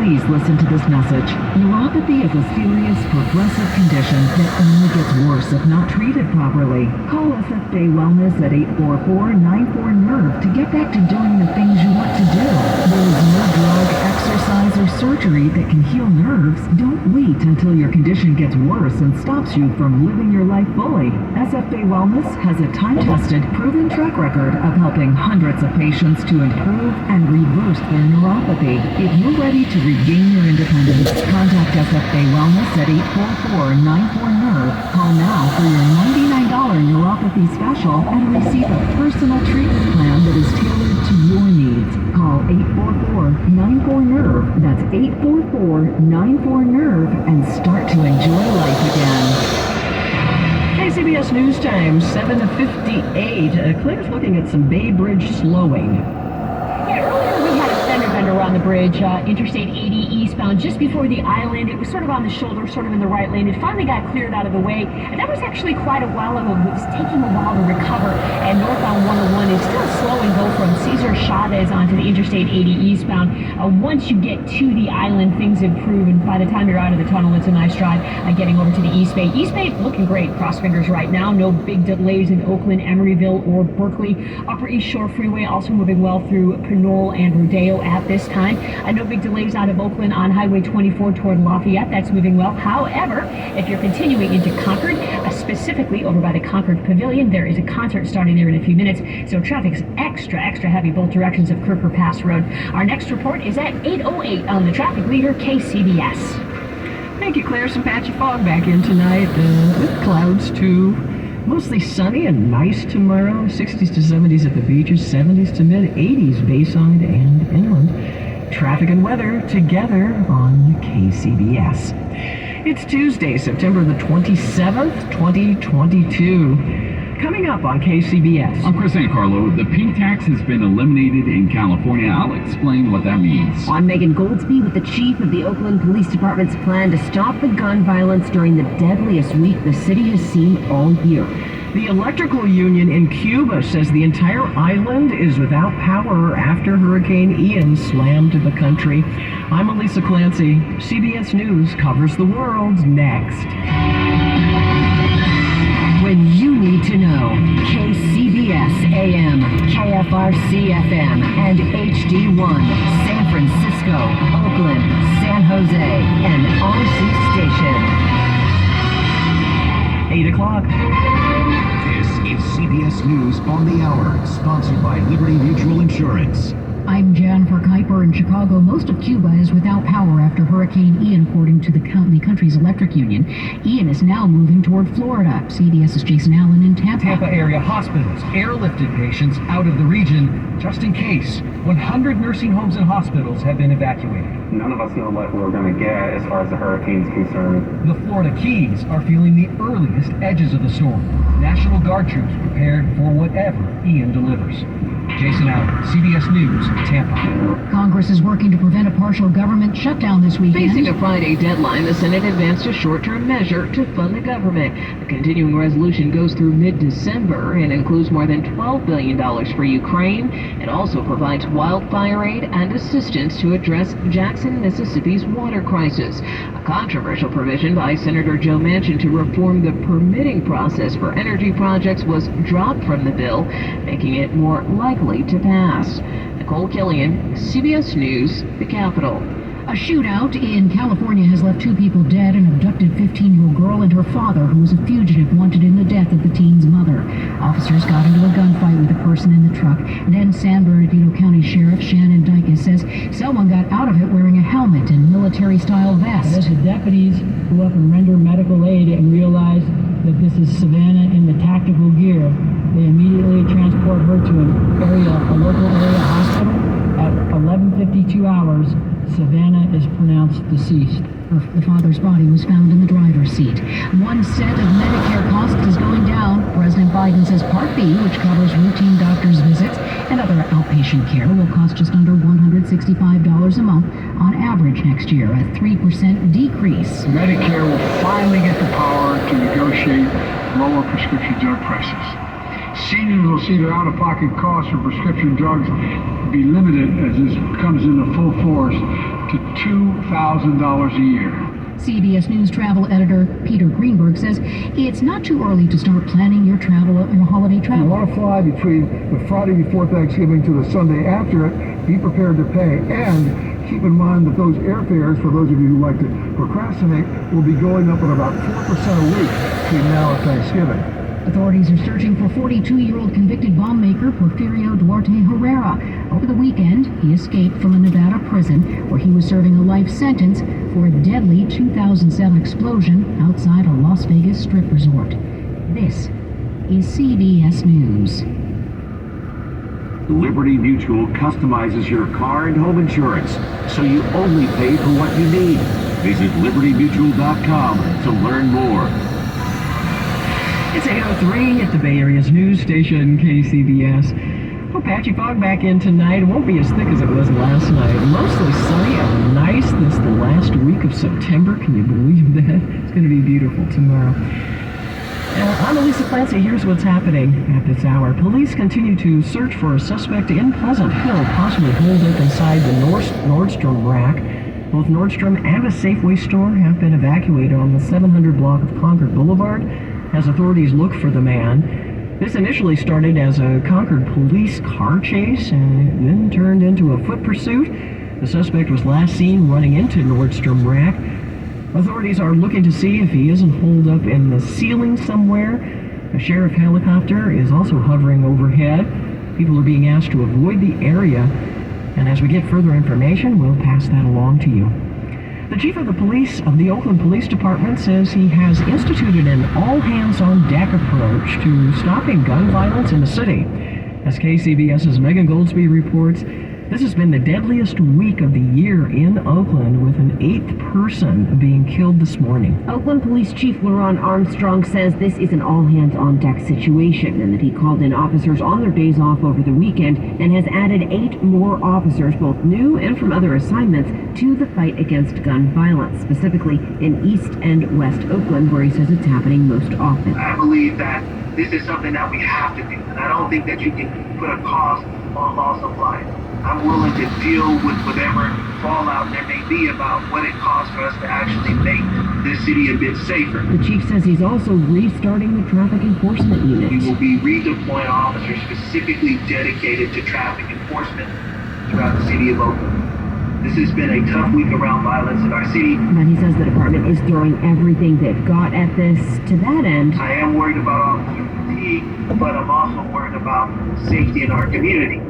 Please listen to this message. Neuropathy is a serious, progressive condition that only gets worse if not treated properly. Call SFA Wellness at 844-94-NERVE to get back to doing the things you want to do. There is no drug, exercise, or surgery that can heal nerves. Don't wait until your condition gets worse and stops you from living your life fully. SFA Wellness has a time-tested, proven track record of helping hundreds of patients to improve and reverse their neuropathy. If you're ready to regain your independence, contact SFA Wellness at 844-94-NERVE. Call now for your $99 neuropathy special and receive a personal treatment plan that is tailored to your needs. Call 844-94-NERVE. That's 844-94-NERVE and start to enjoy life again. KCBS News Time, 7:58. Claire's looking at some Bay Bridge slowing. Yeah, earlier we had a fender bender on the bridge, Interstate 80 eastbound, just before the island. It was sort of on the shoulder, sort of in the right lane. It finally got cleared out of the way, and that was actually quite a while ago. It was taking a while to recover, and northbound 101 is still slowing, though, from Cesar Chavez onto the Interstate 80 eastbound. Once you get to the island, things improve, and by the time you're out of the tunnel, it's a nice drive getting over to the East Bay. East Bay looking great, cross fingers right now. No big delays in Oakland, Emeryville, or Berkeley. Upper East Shore Freeway also moving well through Pinole and Rodeo at this time. No big delays out of Oakland on Highway 24 toward Lafayette. That's moving well. However, if you're continuing into Concord, specifically over by the Concord Pavilion, there is a concert starting there in a few minutes, so traffic's extra heavy both directions of Kirker Pass Road. Our next report is at 8:08 on the traffic leader, KCBS. Thank you, Claire. Some patchy fog back in tonight with clouds too. Mostly sunny and nice tomorrow. 60s to 70s at the beaches, 70s to mid-80s Bayside and inland. Traffic and weather together on KCBS. It's Tuesday, September the 27th, 2022. Coming up on KCBS. I'm Chris Ancarlo. The pink tax has been eliminated in California. I'll explain what that means. I'm Megan Goldsby with the chief of the Oakland Police Department's plan to stop the gun violence during the deadliest week the city has seen all year. The electrical union in Cuba says the entire island is without power after Hurricane Ian slammed the country. I'm Elisa Clancy. CBS News covers the world next. When you need to know, KCBS AM, KFRC FM, and HD1, San Francisco, Oakland, San Jose, and RC Station. 8 o'clock. This is CBS News on the Hour, sponsored by Liberty Mutual Insurance. I'm Jennifer Kuiper in Chicago. Most of Cuba is without power after Hurricane Ian, according to the country's electric union. Ian is now moving toward Florida. CBS's Jason Allen in Tampa. Tampa area hospitals airlifted patients out of the region just in case. 100 nursing homes and hospitals have been evacuated. None of us know what we're going to get as far as the hurricane's concerned. The Florida Keys are feeling the earliest edges of the storm. National Guard troops prepared for whatever Ian delivers. Jason Allen, CBS News, Tampa. Congress is working to prevent a partial government shutdown this weekend. Facing a Friday deadline, the Senate advanced a short-term measure to fund the government. The continuing resolution goes through mid-December and includes more than $12 billion for Ukraine. It also provides wildfire aid and assistance to address Jackson, Mississippi's water crisis. A controversial provision by Senator Joe Manchin to reform the permitting process for energy projects was dropped from the bill, making it more likely to pass. Nicole Killian, CBS News, the Capitol. A shootout in California has left 2 people dead. An abducted 15-year-old girl and her father, who was a fugitive, wanted in the death of the teen's mother. Officers got into a gunfight with a person in the truck. Then San Bernardino County Sheriff Shannon Dykes says someone got out of it wearing a helmet and military-style vest. As the deputies go up and render medical aid and realize that this is Savannah in the tactical gear, they immediately transport her to a local area hospital. At 11:52 hours, Savannah is pronounced deceased. The father's body was found in the driver's seat. One set of Medicare costs is going down. President Biden says Part B, which covers routine doctor's visits and other outpatient care, will cost just under $165 a month on average next year, a 3% decrease. Medicare will finally get the power to negotiate lower prescription drug prices. Seniors will see their out-of-pocket costs for prescription drugs be limited as this comes into full force to $2,000 a year. CBS News travel editor Peter Greenberg says it's not too early to start planning your travel and holiday travel. You want to fly between the Friday before Thanksgiving to the Sunday after it, be prepared to pay, and keep in mind that those airfares, for those of you who like to procrastinate, will be going up at about 4% a week between now and Thanksgiving. Authorities are searching for 42-year-old convicted bomb maker Porfirio Duarte Herrera. Over the weekend, he escaped from a Nevada prison where he was serving a life sentence for a deadly 2007 explosion outside a Las Vegas strip resort. This is CBS News. Liberty Mutual customizes your car and home insurance, so you only pay for what you need. Visit libertymutual.com to learn more. It's 8:03 at the Bay Area's news station, KCBS. Well, patchy fog back in tonight. It won't be as thick as it was last night. Mostly sunny and nice this the last week of September. Can you believe that? It's going to be beautiful tomorrow. I'm Elisa Clancy. Here's what's happening at this hour. Police continue to search for a suspect in Pleasant Hill, possibly holed up inside the Nordstrom rack. Both Nordstrom and a Safeway store have been evacuated on the 700 block of Concord Boulevard as authorities look for the man. This initially started as a Concord police car chase and then turned into a foot pursuit. The suspect was last seen running into Nordstrom rack. Authorities are looking to see if he isn't holed up in the ceiling somewhere. A sheriff helicopter is also hovering overhead. People are being asked to avoid the area, and as we get further information, we'll pass that along to you. The chief of the police of the Oakland Police Department says he has instituted an all-hands-on-deck approach to stopping gun violence in the city. As KCBS's Megan Goldsby reports, this has been the deadliest week of the year in Oakland, with an 8th person being killed this morning. Oakland Police Chief LaRon Armstrong says this is an all-hands-on-deck situation and that he called in officers on their days off over the weekend and has added 8 more officers, both new and from other assignments, to the fight against gun violence, specifically in East and West Oakland, where he says it's happening most often. I believe that this is something that we have to do, and I don't think that you can put a cost on loss of life. I'm willing to deal with whatever fallout there may be about what it costs for us to actually make this city a bit safer. The chief says he's also restarting the traffic enforcement unit. We will be redeploying officers specifically dedicated to traffic enforcement throughout the city of Oakland. This has been a tough week around violence in our city. But he says the department is throwing everything they've got at this. To that end, I am worried about officer fatigue, but I'm also worried about safety in our community.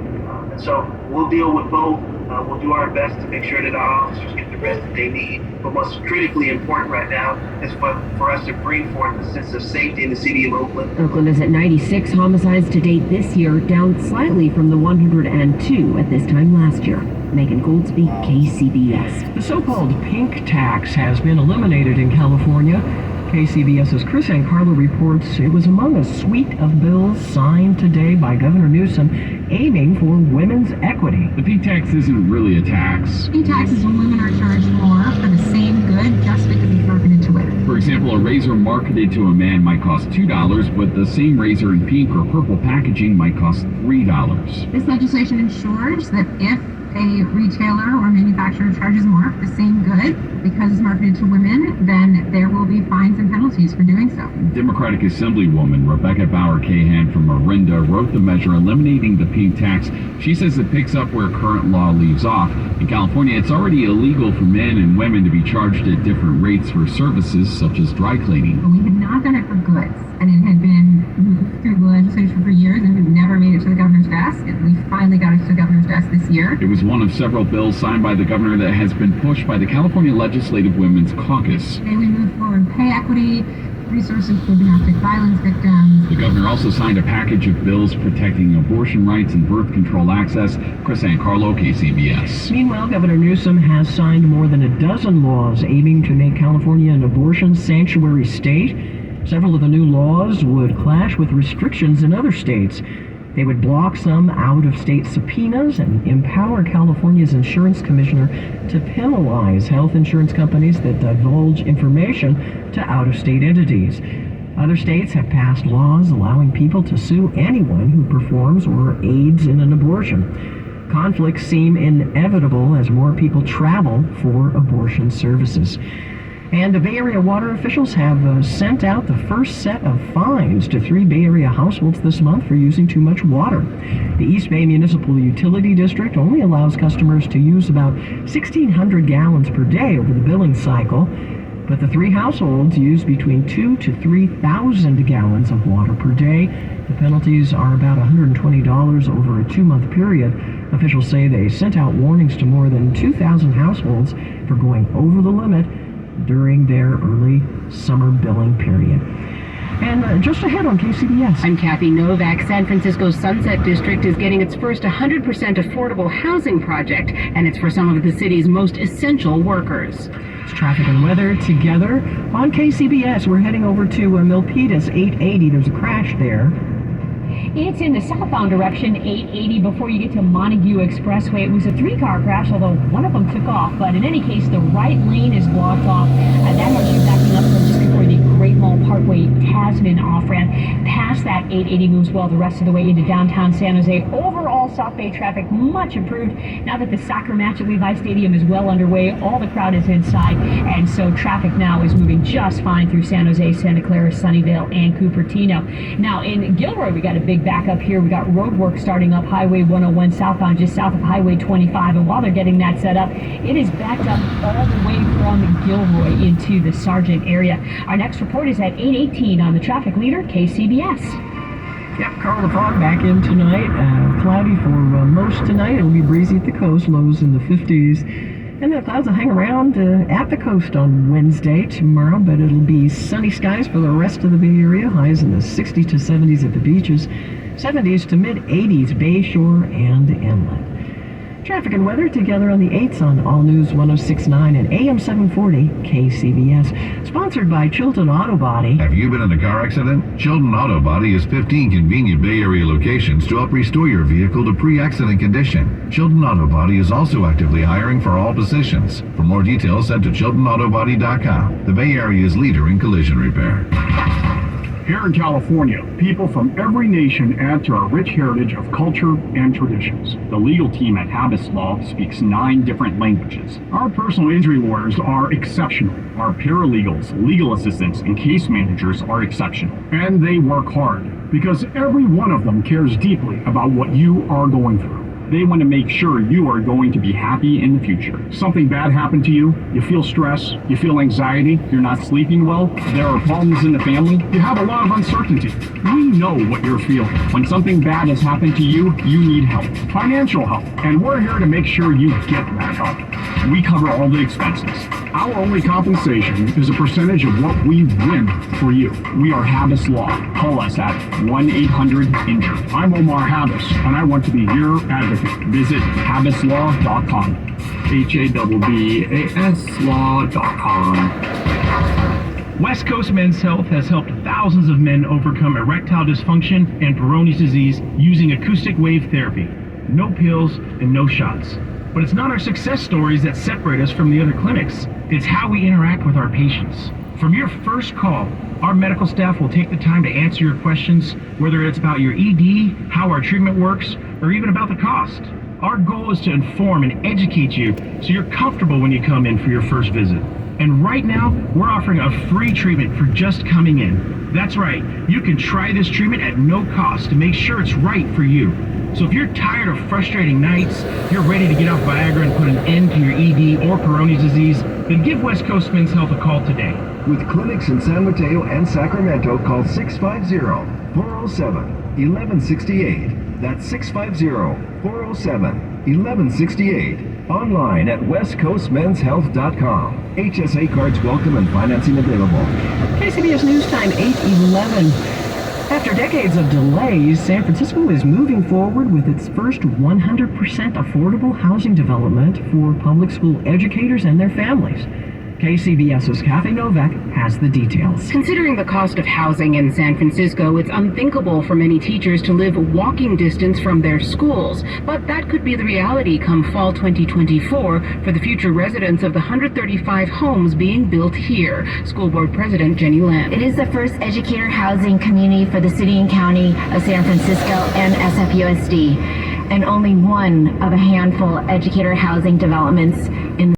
And so we'll deal with both. We'll do our best to make sure that our officers get the rest that they need. But what's critically important right now is for us to bring forth a sense of safety in the city of Oakland. Oakland is at 96 homicides to date this year, down slightly from the 102 at this time last year. Megan Goldsby, KCBS. The so-called pink tax has been eliminated in California. KCBS's Chris Ancarlo reports it was among a suite of bills signed today by Governor Newsom aiming for women's equity. The pink tax isn't really a tax. Pink tax is when women are charged more for the same good just because it's marketed to women. For example, a razor marketed to a man might cost $2, but the same razor in pink or purple packaging might cost $3. This legislation ensures that if a retailer or manufacturer charges more for the same good because it's marketed to women, then there will be fines and penalties for doing so. Democratic Assemblywoman Rebecca Bauer-Cahan from Orinda wrote the measure eliminating the pink tax. She says it picks up where current law leaves off. In California, it's already illegal for men and women to be charged at different rates for services such as dry cleaning. We had not done it for goods, and it had been moved through the legislature for years, and we've never made it to the governor's desk, and we finally got it to the governor's desk this year. It was one of several bills signed by the governor that has been pushed by the California Legislative Women's Caucus. Today we moved forward pay equity, resources for domestic violence victims. The governor also signed a package of bills protecting abortion rights and birth control access. Chris Ancarlo, KCBS. Meanwhile, Governor Newsom has signed more than a dozen laws aiming to make California an abortion sanctuary state. Several of the new laws would clash with restrictions in other states. They would block some out-of-state subpoenas and empower California's insurance commissioner to penalize health insurance companies that divulge information to out-of-state entities. Other states have passed laws allowing people to sue anyone who performs or aids in an abortion. conflicts seem inevitable as more people travel for abortion services. And the Bay Area water officials have sent out the first set of fines to 3 Bay Area households this month for using too much water. The East Bay Municipal Utility District only allows customers to use about 1,600 gallons per day over the billing cycle, but the 3 households use between 2,000 to 3,000 gallons of water per day. The penalties are about $120 over a 2-month period. Officials say they sent out warnings to more than 2,000 households for going over the limit during their early summer billing period. And just ahead on KCBS. I'm Kathy Novak. San Francisco's Sunset District is getting its first 100% affordable housing project, and it's for some of the city's most essential workers. It's traffic and weather together on KCBS. We're heading over to Milpitas 880. There's a crash there. It's in the southbound direction, 880, before you get to Montague Expressway. It was a 3-car crash, although one of them took off. But in any case, the right lane is blocked off. That has you backing up from just before the Great Mall Parkway Tasman off-ramp. Past that, 880 moves well the rest of the way into downtown San Jose. Overall, South Bay traffic much improved now that the soccer match at Levi Stadium is well underway. All the crowd is inside, and so traffic now is moving just fine through San Jose, Santa Clara, Sunnyvale, and Cupertino. Now, in Gilroy, we got a big backup here. We got road work starting up Highway 101 southbound just south of Highway 25, and while they're getting that set up, it is backed up all the way from Gilroy into the Sargent area. Our next report is at 8:18 on the traffic leader, KCBS. Yep, Carl the Fog back in tonight. Cloudy for most tonight. It'll be breezy at the coast, lows in the 50s. And the clouds will hang around at the coast on Wednesday, tomorrow, but it'll be sunny skies for the rest of the Bay Area. Highs in the 60s to 70s at the beaches, 70s to mid-80s Bayshore and inland. Traffic and weather together on the 8s on All News 106.9 and AM 740 KCBS. Sponsored by Chilton Auto Body. Have you been in a car accident? Chilton Auto Body has 15 convenient Bay Area locations to help restore your vehicle to pre-accident condition. Chilton Auto Body is also actively hiring for all positions. For more details, head to ChiltonAutoBody.com. The Bay Area's leader in collision repair. Here in California, people from every nation add to our rich heritage of culture and traditions. The legal team at Habas Law speaks 9 different languages. Our personal injury lawyers are exceptional. Our paralegals, legal assistants, and case managers are exceptional. And they work hard because every one of them cares deeply about what you are going through. They want to make sure you are going to be happy in the future. Something bad happened to you, you feel stress, you feel anxiety, you're not sleeping well, there are problems in the family, you have a lot of uncertainty. We know what you're feeling. When something bad has happened to you, you need help. Financial help. And we're here to make sure you get that help. We cover all the expenses. Our only compensation is a percentage of what we win for you. We are Habas Law. Call us at 1-800-INJURED. I'm Omar Habas, and I want to be your advocate. Visit habaslaw.com. HABBAS law.com. West Coast Men's Health has helped thousands of men overcome erectile dysfunction and Peyronie's disease using acoustic wave therapy. No pills and no shots. But it's not our success stories that separate us from the other clinics. It's how we interact with our patients. From your first call, our medical staff will take the time to answer your questions, whether it's about your ED, how our treatment works, or even about the cost. Our goal is to inform and educate you so you're comfortable when you come in for your first visit. And right now, we're offering a free treatment for just coming in. That's right, you can try this treatment at no cost to make sure it's right for you. So if you're tired of frustrating nights, you're ready to get off Viagra and put an end to your ED or Peyronie's disease, then give West Coast Men's Health a call today. With clinics in San Mateo and Sacramento, call 650-407-1168. That's 650-407-1168. Online at westcoastmenshealth.com. HSA cards welcome and financing available. KCBS News Time, 8:11. After decades of delays, San Francisco is moving forward with its first 100% affordable housing development for public school educators and their families. KCBS's Kathy Novak has the details. Considering the cost of housing in San Francisco, it's unthinkable for many teachers to live walking distance from their schools. But that could be the reality come fall 2024 for the future residents of the 135 homes being built here. School Board President Jenny Lamb. It is the first educator housing community for the city and county of San Francisco and SFUSD. and only one of a handful of educator housing developments in